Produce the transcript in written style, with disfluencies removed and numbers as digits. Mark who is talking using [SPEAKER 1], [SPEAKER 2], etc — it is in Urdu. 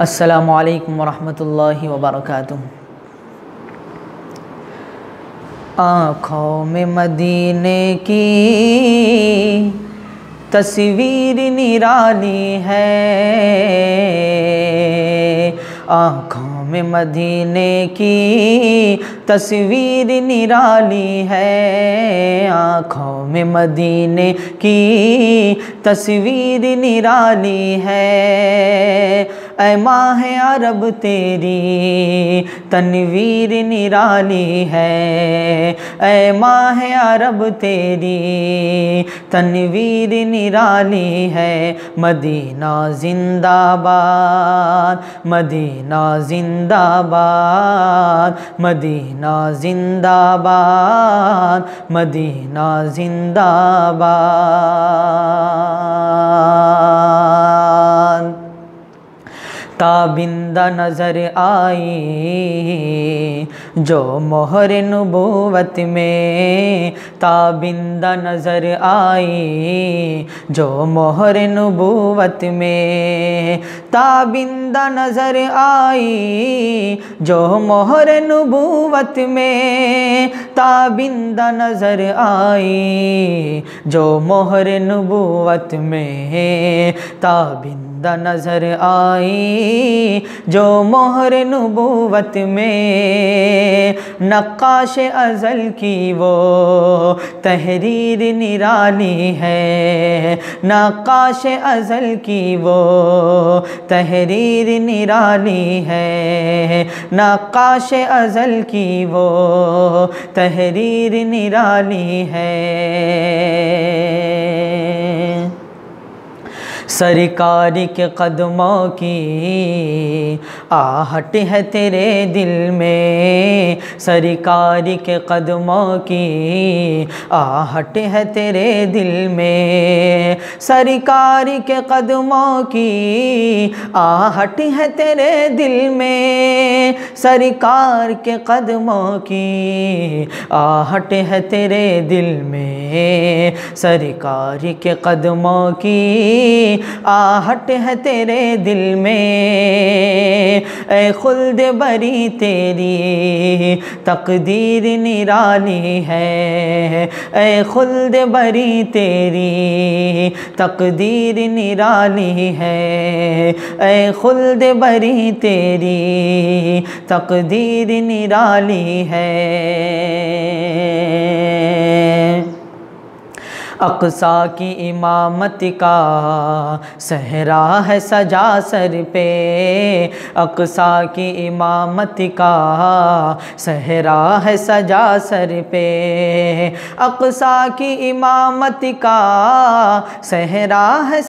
[SPEAKER 1] السلام علیکم ورحمۃ اللہ وبرکاتہ۔ آنکھوں میں مدینے کی تصویر نرالی ہے، آنکھوں میں مدینے کی تصویر نرالی ہے، آنکھوں میں مدینے کی تصویر نرالی ہے، اے ماہ عرب تیری تنویر نرالی ہے، اے ماہ عرب تیری تنویر نرالی ہے، مدینہ زندہ باد، مدینہ زندہ باد، مدینہ زندہ باد، مدینہ زندہ باد۔ تابندہ نظر آئی جو مہر نبوت میں، تابندہ نظر آئی جو مہر نبوت میں، تابندہ نظر آئی جو مہر نبوت میں، تابندہ نظر آئی جو مہر نبوت میں، تابندہ نظر آئی جو مہر نبوت میں، نقاش ازل کی وہ تحریر نرالی ہے، نقاش ازل کی وہ تحریر نرالی ہے، نقاش ازل کی وہ تحریر نرالی ہے۔ سرکار کے قدموں کی آہٹ ہے تیرے دل میں، سرکار کے قدموں کی آہٹ ہے تیرے دل میں، سرکار کے قدموں کی آہٹ ہے تیرے دل میں، سرکار کے قدموں کی آہٹ ہے تیرے دل میں، سرکار کے قدموں کی آہٹ ہے تیرے دل میں، اے خلد بری تیری تقدیر نرالی ہے، اے خلد بری تیری تقدیر نرالی ہے، اے خلد بری تیری تقدیر نرالی ہے۔ اقصیٰ کی امامت کا صحرا ہے سجا سر پہ، اقصیٰ کی امامت کا صحرا ہے سجا سر پہ، اقصیٰ کی امامت کا صحرا ہے